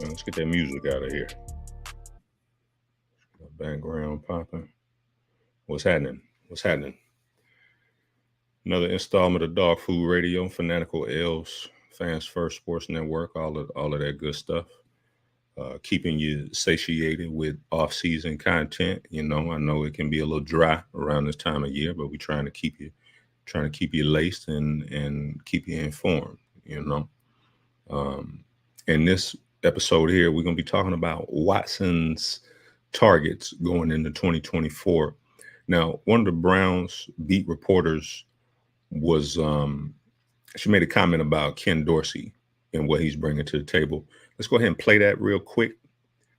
Let's get that music out of here. Background popping. What's happening? What's happening? Another installment of Dog Food Radio, Fanatical L's, Fans First Sports Network, all of that good stuff. Keeping you satiated with off-season content. I know it can be a little dry around this time of year, but we're trying to keep you laced and keep you informed. In this episode here, we're gonna be talking about Watson's targets going into 2024. Now, one of the Browns beat reporters was she made a comment about Ken Dorsey and what he's bringing to the table. Let's go ahead and play that real quick,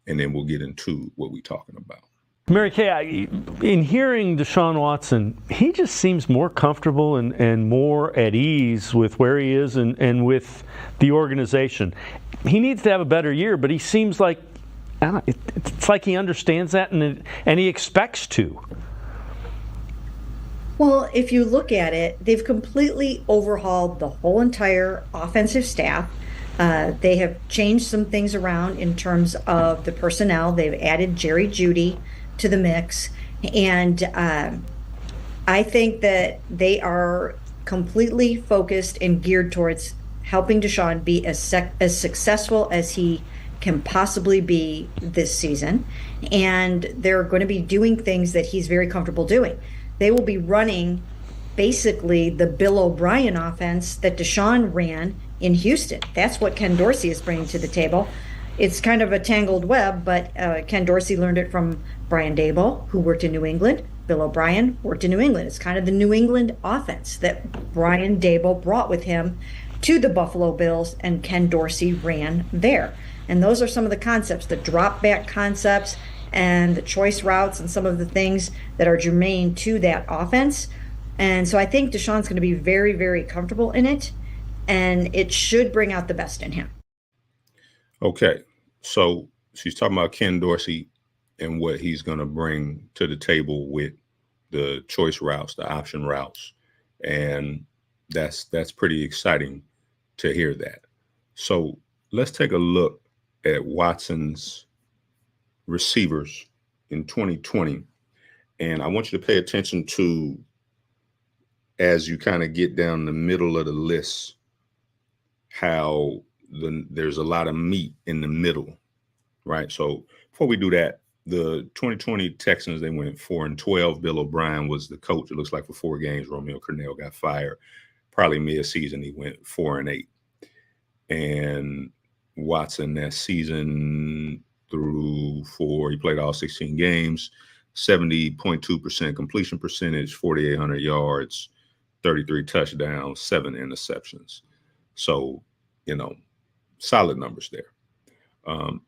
and then we'll get into what we're talking about. Mary Kay, in hearing Deshaun Watson, he just seems more comfortable and more at ease with where he is and with the organization. He needs to have a better year, but he seems like it's like he understands that and he expects to. Well, if you look at it, they've completely overhauled the whole entire offensive staff. They have changed some things around in terms of the personnel. They've added Jerry Jeudy to the mix. And I think that they are completely focused and geared towards helping Deshaun be as successful as he can possibly be this season. And they're going to be doing things that he's very comfortable doing. They will be running basically the Bill O'Brien offense that Deshaun ran in Houston. That's what Ken Dorsey is bringing to the table. It's kind of a tangled web, but Ken Dorsey learned it from Brian Daboll, who worked in New England. Bill O'Brien worked in New England. It's kind of the New England offense that Brian Daboll brought with him to the Buffalo Bills, and Ken Dorsey ran there. And those are some of the concepts, the drop back concepts and the choice routes and some of the things that are germane to that offense. And so I think Deshaun's going to be very, very comfortable in it, and it should bring out the best in him. Okay, so she's talking about Ken Dorsey and what he's going to bring to the table with the choice routes, the option routes, and that's pretty exciting to hear that. So let's take a look at Watson's receivers in 2020, and I want you to pay attention to, as you kind of get down the middle of the list, how there's a lot of meat in the middle, right? So before we do that, the 2020 Texans, they went 4-12. Bill O'Brien was the coach, it looks like, for 4 games. Romeo Cornell got fired. Probably mid-season, he went 4-8. And Watson that season he played all 16 games, 70.2% completion percentage, 4,800 yards, 33 touchdowns, 7 interceptions. So, solid numbers there.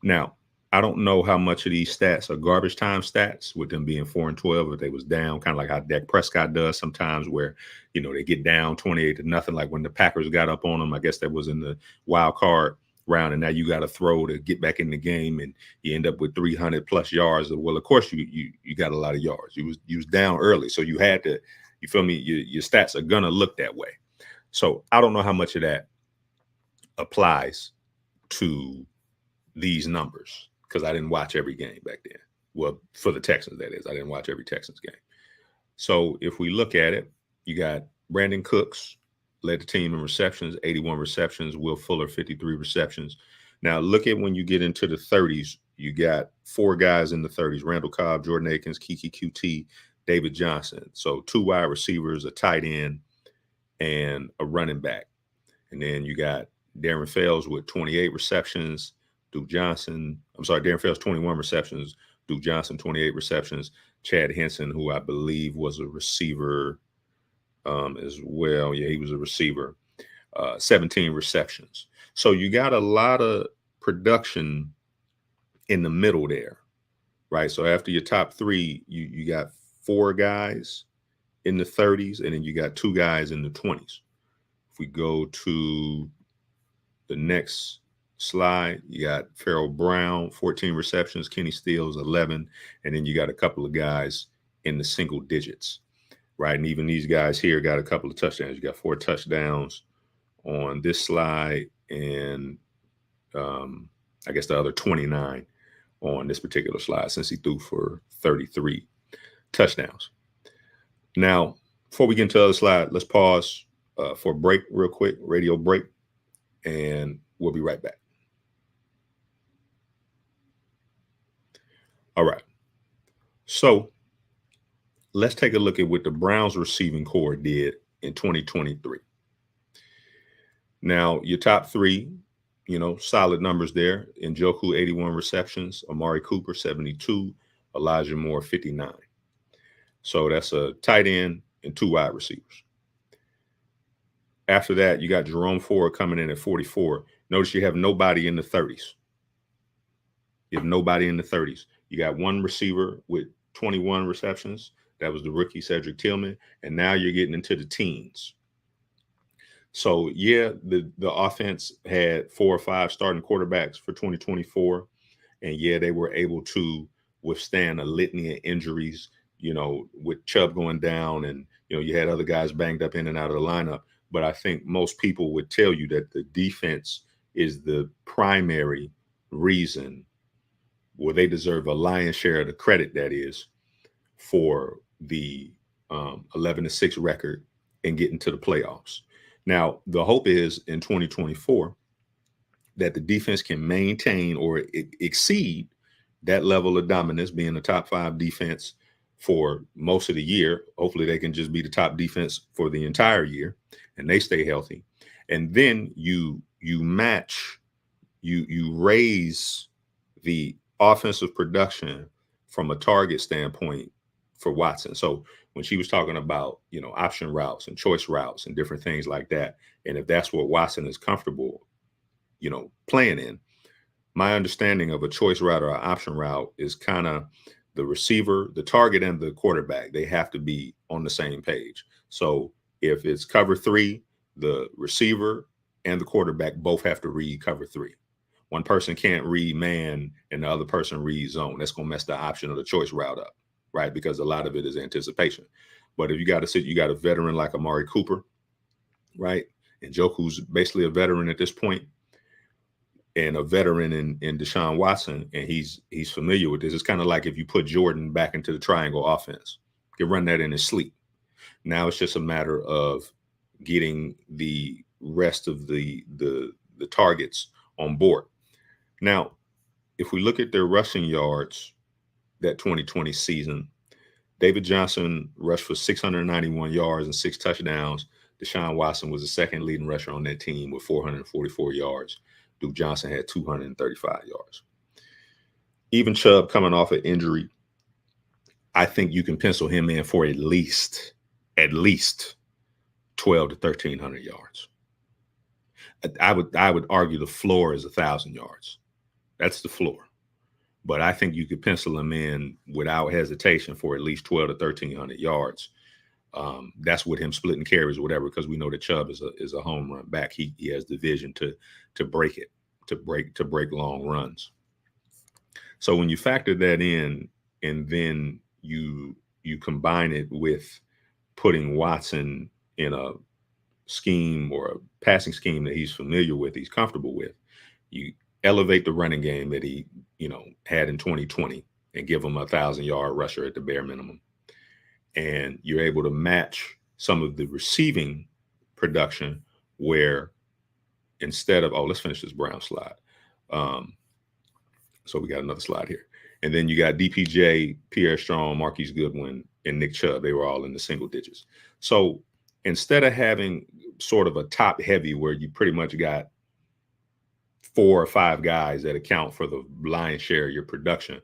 Now, I don't know how much of these stats are garbage time stats, with them being 4-12, if they was down, kind of like how Dak Prescott does sometimes, where, they get down 28-0, like when the Packers got up on them. I guess that was in the wild card round, and now you got to throw to get back in the game, and you end up with 300 plus yards. Well, of course you got a lot of yards. You was down early, so you had to. You feel me? Your stats are gonna look that way. So I don't know how much of that applies to these numbers, because I didn't watch every game back then. Well, for the Texans, that is. I didn't watch every Texans game. So if we look at it, you got Brandon Cooks led the team in receptions, 81 receptions. Will Fuller, 53 receptions. Now look at when you get into the 30s, you got 4 guys in the 30s: Randall Cobb, Jordan Akins, Kiki QT, David Johnson. So 2 wide receivers, a tight end, and a running back. And then you got Darren Fells with 28 receptions. Darren Fells, 21 receptions. Duke Johnson, 28 receptions. Chad Henson, who I believe was a receiver as well. Yeah, he was a receiver. 17 receptions. So you got a lot of production in the middle there, right? So after your top 3, you got 4 guys in the 30s, and then you got 2 guys in the 20s. If we go to the next slide, you got Farrell Brown, 14 receptions, Kenny Stills, 11, and then you got a couple of guys in the single digits, right? And even these guys here got a couple of touchdowns. You got 4 touchdowns on this slide, and I guess the other 29 on this particular slide, since he threw for 33 touchdowns. Now, before we get into the other slide, let's pause for a break real quick, radio break, and we'll be right back. All right. So let's take a look at what the Browns receiving corps did in 2023. Now, your top three, solid numbers there. Njoku, 81 receptions. Amari Cooper, 72. Elijah Moore, 59. So that's a tight end and 2 wide receivers. After that, you got Jerome Ford coming in at 44. Notice you have nobody in the 30s. You have nobody in the 30s. You got one receiver with 21 receptions. That was the rookie Cedric Tillman. And now you're getting into the teens. So, yeah, the offense had 4 or 5 starting quarterbacks for 2024. And, yeah, they were able to withstand a litany of injuries, with Chubb going down and, you had other guys banged up in and out of the lineup. But I think most people would tell you that the defense is the primary reason, well, they deserve a lion's share of the credit, that is, for the 11-6 record and getting to the playoffs. Now, the hope is in 2024 that the defense can maintain or exceed that level of dominance, being a top 5 defense for most of the year. Hopefully they can just be the top defense for the entire year and they stay healthy. And then you raise the offensive production from a target standpoint for Watson. So when she was talking about, option routes and choice routes and different things like that, and if that's what Watson is comfortable, playing in, my understanding of a choice route or an option route is kind of the receiver, the target, and the quarterback. They have to be on the same page. So if it's cover 3, the receiver and the quarterback both have to read cover 3. One person can't read man and the other person reads zone. That's going to mess the option or the choice route up, right? Because a lot of it is anticipation. But if you got a veteran like Amari Cooper, right? And Njoku's basically a veteran at this point, and a veteran in Deshaun Watson, and he's familiar with this. It's kind of like if you put Jordan back into the triangle offense. You can run that in his sleep. Now it's just a matter of getting the rest of the targets on board. Now, if we look at their rushing yards, that 2020 season, David Johnson rushed for 691 yards and 6 touchdowns. Deshaun Watson was the second leading rusher on that team with 444 yards. Duke Johnson had 235 yards. Even Chubb coming off an injury, I think you can pencil him in for at least 12 to 1,300 yards. I would argue the floor is 1,000 yards. That's the floor. But I think you could pencil him in without hesitation for at least 12 to 1,300 yards. That's with him splitting carries or whatever, because we know that Chubb is a home run back. He has the vision to break it, to break long runs. So when you factor that in, and then you combine it with putting Watson in a scheme or a passing scheme that he's familiar with, he's comfortable with, you elevate the running game that he had in 2020 and give him a 1,000-yard rusher at the bare minimum. And you're able to match some of the receiving production where instead of, let's finish this Brown slide. So we got another slide here. And then you got DPJ, Pierre Strong, Marquise Goodwin, and Nick Chubb. They were all in the single digits. So instead of having sort of a top heavy where you pretty much got 4 or 5 guys that account for the lion's share of your production,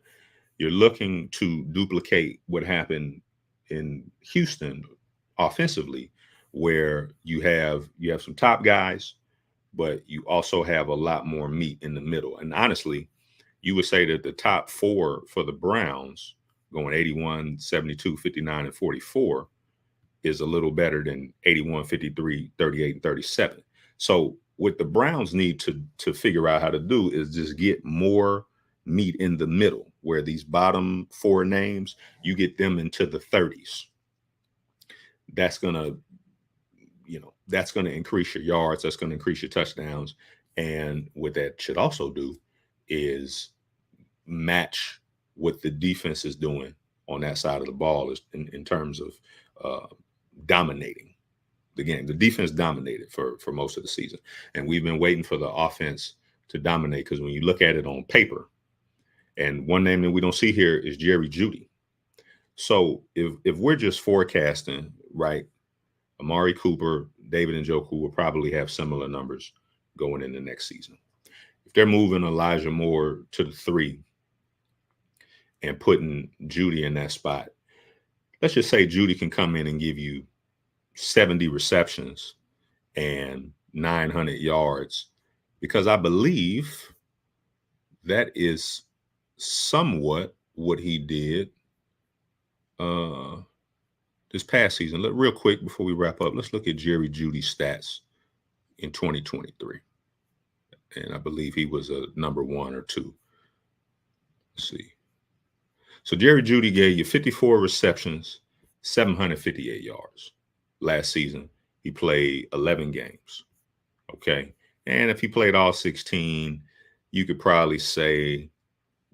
you're looking to duplicate what happened in Houston offensively, where you have some top guys, but you also have a lot more meat in the middle. And honestly, you would say that the top 4 for the Browns, going 81, 72, 59, and 44, is a little better than 81, 53, 38, and 37. So what the Browns need to figure out how to do is just get more meat in the middle, where these bottom 4 names, you get them into the 30s. That's gonna increase your yards. That's gonna increase your touchdowns. And what that should also do is match what the defense is doing on that side of the ball is in terms of dominating the game. The defense dominated for most of the season, and we've been waiting for the offense to dominate, because when you look at it on paper, and one name that we don't see here is Jerry Jeudy. So if we're just forecasting, right, Amari Cooper, David Njoku will probably have similar numbers going into next season. If they're moving Elijah Moore to the 3 and putting Jeudy in that spot, let's just say Jeudy can come in and give you 70 receptions and 900 yards, because I believe that is somewhat what he did this past season. Real quick before we wrap up, let's look at Jerry Jeudy's stats in 2023. And I believe he was a number 1 or 2. Let's see. So Jerry Jeudy gave you 54 receptions, 758 yards. Last season, he played 11 games. Okay. And if he played all 16, you could probably say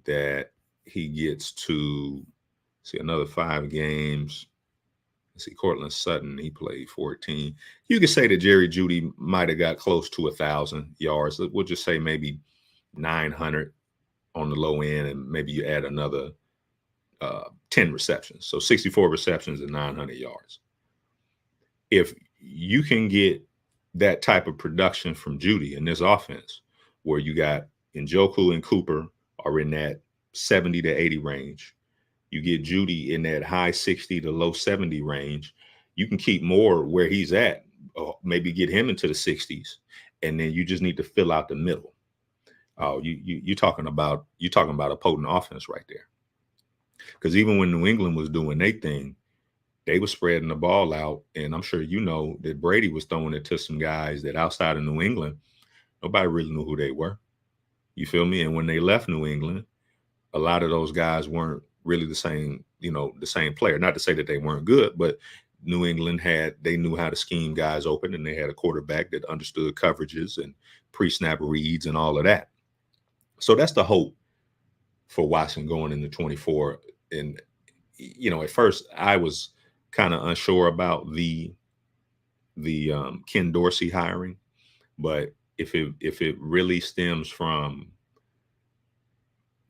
that he gets to another 5 games. Let's see, Cortland Sutton, he played 14. You could say that Jerry Jeudy might have got close to 1,000 yards. We'll just say maybe 900 on the low end, and maybe you add another 10 receptions. So 64 receptions and 900 yards. If you can get that type of production from Jeudy in this offense, where you got Njoku and Cooper are in that 70 to 80 range, you get Jeudy in that high 60 to low 70 range, you can keep Moore where he's at, maybe get him into the 60s, and then you just need to fill out the middle. You're talking about a potent offense right there. Because even when New England was doing their thing, they were spreading the ball out, and I'm sure you know that Brady was throwing it to some guys that outside of New England, nobody really knew who they were. You feel me? And when they left New England, a lot of those guys weren't really the same player. Not to say that they weren't good, but New England they knew how to scheme guys open, and they had a quarterback that understood coverages and pre-snap reads and all of that. So that's the hope for Watson going into 24. And, at first I was kind of unsure about the Ken Dorsey hiring, but if it really stems from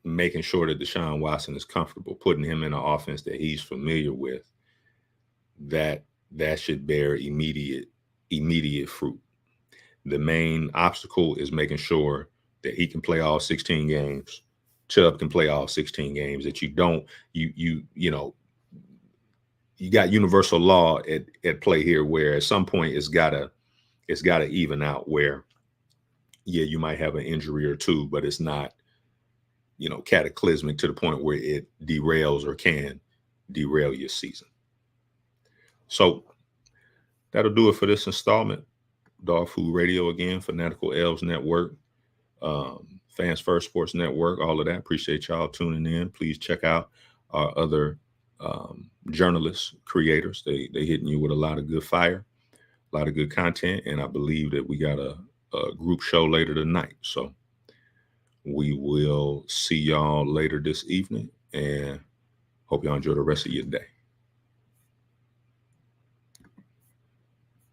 making sure that Deshaun Watson is comfortable, putting him in an offense that he's familiar with, that should bear immediate fruit. The main obstacle is making sure that he can play all 16 games. Chubb can play all 16 games, that you got universal law at play here, where at some point it's gotta even out, where you might have an injury or two, but it's not cataclysmic to the point where it derails or can derail your season. So that'll do it for this installment. Dog Food Radio again, Fanatical Elves Network, Fans First Sports Network, all of that. Appreciate y'all tuning in. Please check out our other journalists, creators. They hitting you with a lot of good fire, a lot of good content, and I believe that we got a group show later tonight. So we will see y'all later this evening, and hope y'all enjoy the rest of your day.